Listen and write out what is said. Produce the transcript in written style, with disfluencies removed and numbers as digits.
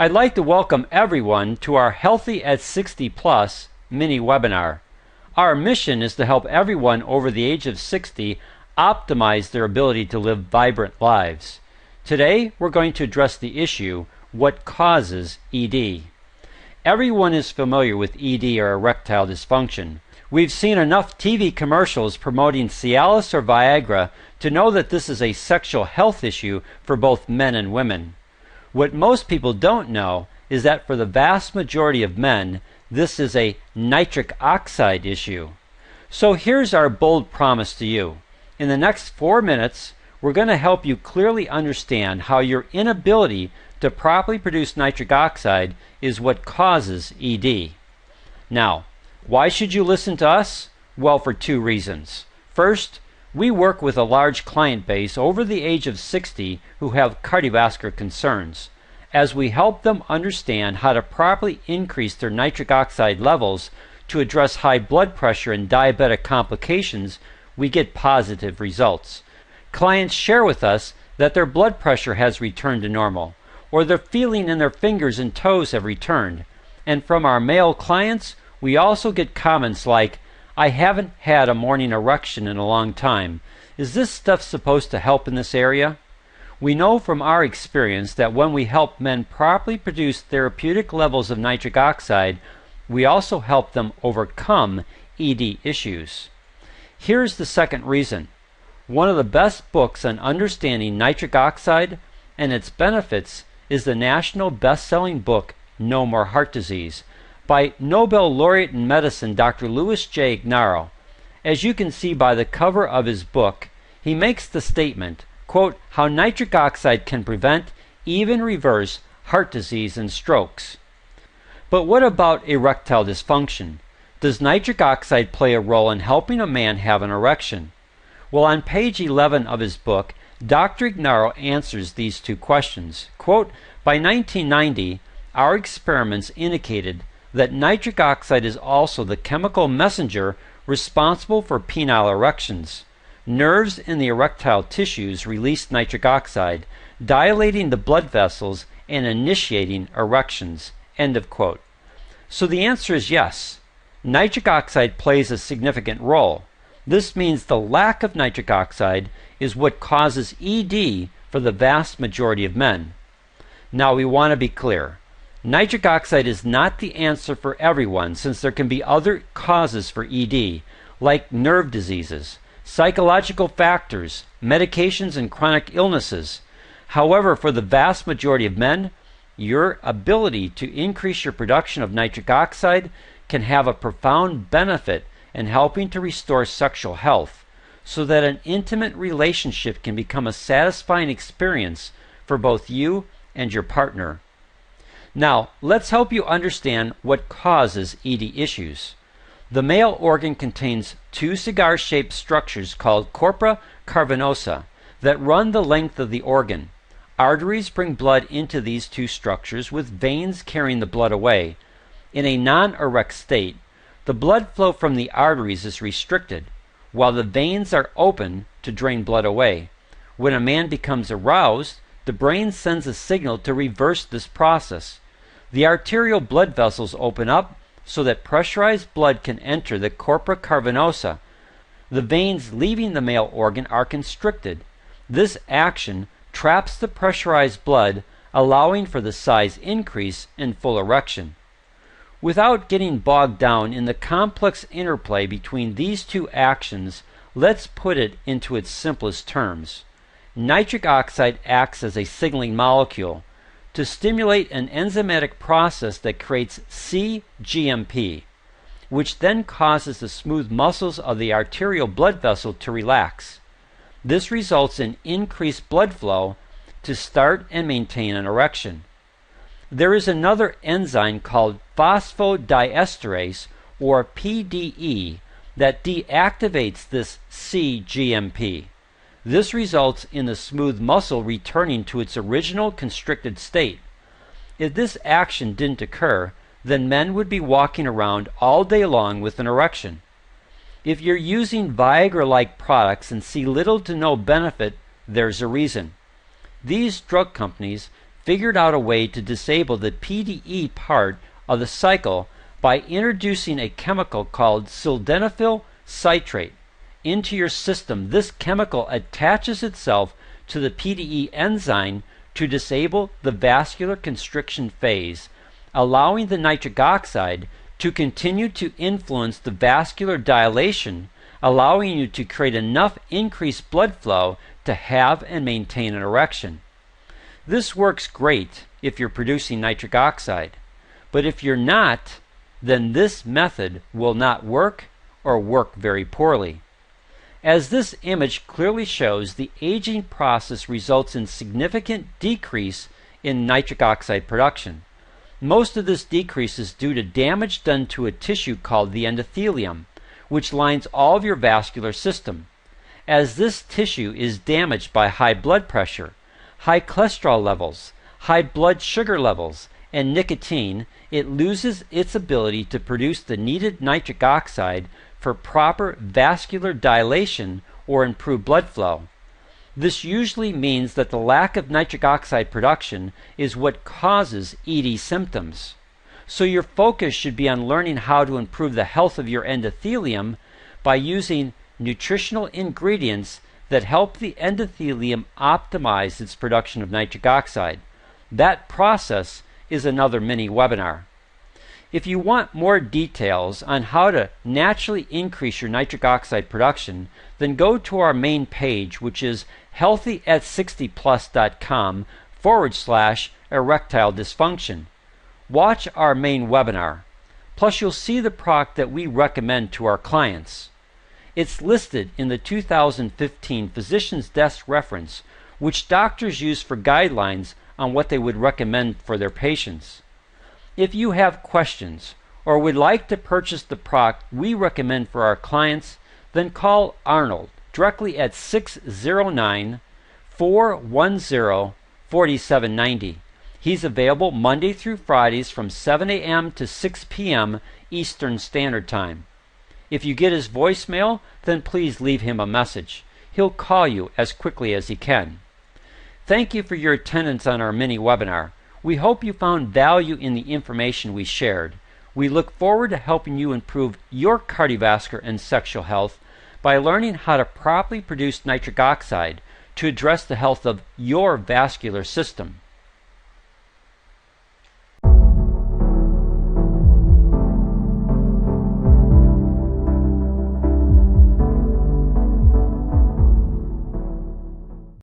I'd like to welcome everyone to our Healthy at 60 Plus mini webinar. Our mission is to help everyone over the age of 60 optimize their ability to live vibrant lives. Today, we're going to address the issue, what causes ED? Everyone is familiar with ED or erectile dysfunction. We've seen enough TV commercials promoting Cialis or Viagra to know that this is a sexual health issue for both men and women. What most people don't know is that for the vast majority of men, this is a nitric oxide issue. So here's our bold promise to you. In the next 4 minutes, we're going to help you clearly understand how your inability to properly produce nitric oxide is what causes ED. Now, why should you listen to us? Well, for 2 reasons. First, we work with a large client base over the age of 60 who have cardiovascular concerns. As we help them understand how to properly increase their nitric oxide levels to address high blood pressure and diabetic complications, we get positive results. Clients share with us that their blood pressure has returned to normal, or their feeling in their fingers and toes have returned. And from our male clients, we also get comments like, "I haven't had a morning erection in a long time. Is this stuff supposed to help in this area?" We know from our experience that when we help men properly produce therapeutic levels of nitric oxide, we also help them overcome ED issues. Here's the second reason. One of the best books on understanding nitric oxide and its benefits is the national best-selling book, No More Heart Disease, by Nobel laureate in medicine Dr. Louis J. Ignarro. As you can see by the cover of his book, he makes the statement, quote, how nitric oxide can prevent, even reverse, heart disease and strokes. But what about erectile dysfunction? Does nitric oxide play a role in helping a man have an erection? Well, on page 11 of his book, Dr. Ignarro answers these 2 questions. Quote, by 1990, our experiments indicated that nitric oxide is also the chemical messenger responsible for penile erections. Nerves in the erectile tissues release nitric oxide, dilating the blood vessels and initiating erections. End of quote. So the answer is yes. Nitric oxide plays a significant role. This means the lack of nitric oxide is what causes ED for the vast majority of men. Now we want to be clear. Nitric oxide is not the answer for everyone, since there can be other causes for ED, like nerve diseases, psychological factors, medications, and chronic illnesses. However, for the vast majority of men, your ability to increase your production of nitric oxide can have a profound benefit in helping to restore sexual health, so that an intimate relationship can become a satisfying experience for both you and your partner. Now, let's help you understand what causes ED issues. The male organ contains 2 cigar-shaped structures called corpora cavernosa that run the length of the organ. Arteries bring blood into these 2 structures, with veins carrying the blood away. In a non-erect state, the blood flow from the arteries is restricted, while the veins are open to drain blood away. When a man becomes aroused, the brain sends a signal to reverse this process. The arterial blood vessels open up so that pressurized blood can enter the corpora cavernosa. The veins leaving the male organ are constricted. This action traps the pressurized blood, allowing for the size increase and full erection. Without getting bogged down in the complex interplay between these 2 actions, let's put it into its simplest terms. Nitric oxide acts as a signaling molecule to stimulate an enzymatic process that creates cGMP, which then causes the smooth muscles of the arterial blood vessel to relax. This results in increased blood flow to start and maintain an erection. There is another enzyme called phosphodiesterase, or PDE, that deactivates this cGMP. This results in the smooth muscle returning to its original constricted state. If this action didn't occur, then men would be walking around all day long with an erection. If you're using Viagra-like products and see little to no benefit, there's a reason. These drug companies figured out a way to disable the PDE part of the cycle by introducing a chemical called sildenafil citrate into your system. This chemical attaches itself to the PDE enzyme to disable the vascular constriction phase, allowing the nitric oxide to continue to influence the vascular dilation, allowing you to create enough increased blood flow to have and maintain an erection. This works great if you're producing nitric oxide, but if you're not, then this method will not work or work very poorly. As this image clearly shows, the aging process results in significant decrease in nitric oxide production. Most of this decrease is due to damage done to a tissue called the endothelium, which lines all of your vascular system. As this tissue is damaged by high blood pressure, high cholesterol levels, high blood sugar levels, and nicotine, it loses its ability to produce the needed nitric oxide for proper vascular dilation or improved blood flow. This usually means that the lack of nitric oxide production is what causes ED symptoms. So your focus should be on learning how to improve the health of your endothelium by using nutritional ingredients that help the endothelium optimize its production of nitric oxide. That process is another mini webinar. If you want more details on how to naturally increase your nitric oxide production, then go to our main page, which is healthyat60plus.com/erectile dysfunction. Watch our main webinar. Plus, you'll see the product that we recommend to our clients. It's listed in the 2015 Physician's Desk reference, which doctors use for guidelines on what they would recommend for their patients. If you have questions or would like to purchase the product we recommend for our clients, then call Arnold directly at 609-410-4790. He's available Monday through Fridays from 7 a.m. to 6 p.m. Eastern Standard Time. If you get his voicemail, then please leave him a message. He'll call you as quickly as he can. Thank you for your attendance on our mini webinar. We hope you found value in the information we shared. We look forward to helping you improve your cardiovascular and sexual health by learning how to properly produce nitric oxide to address the health of your vascular system.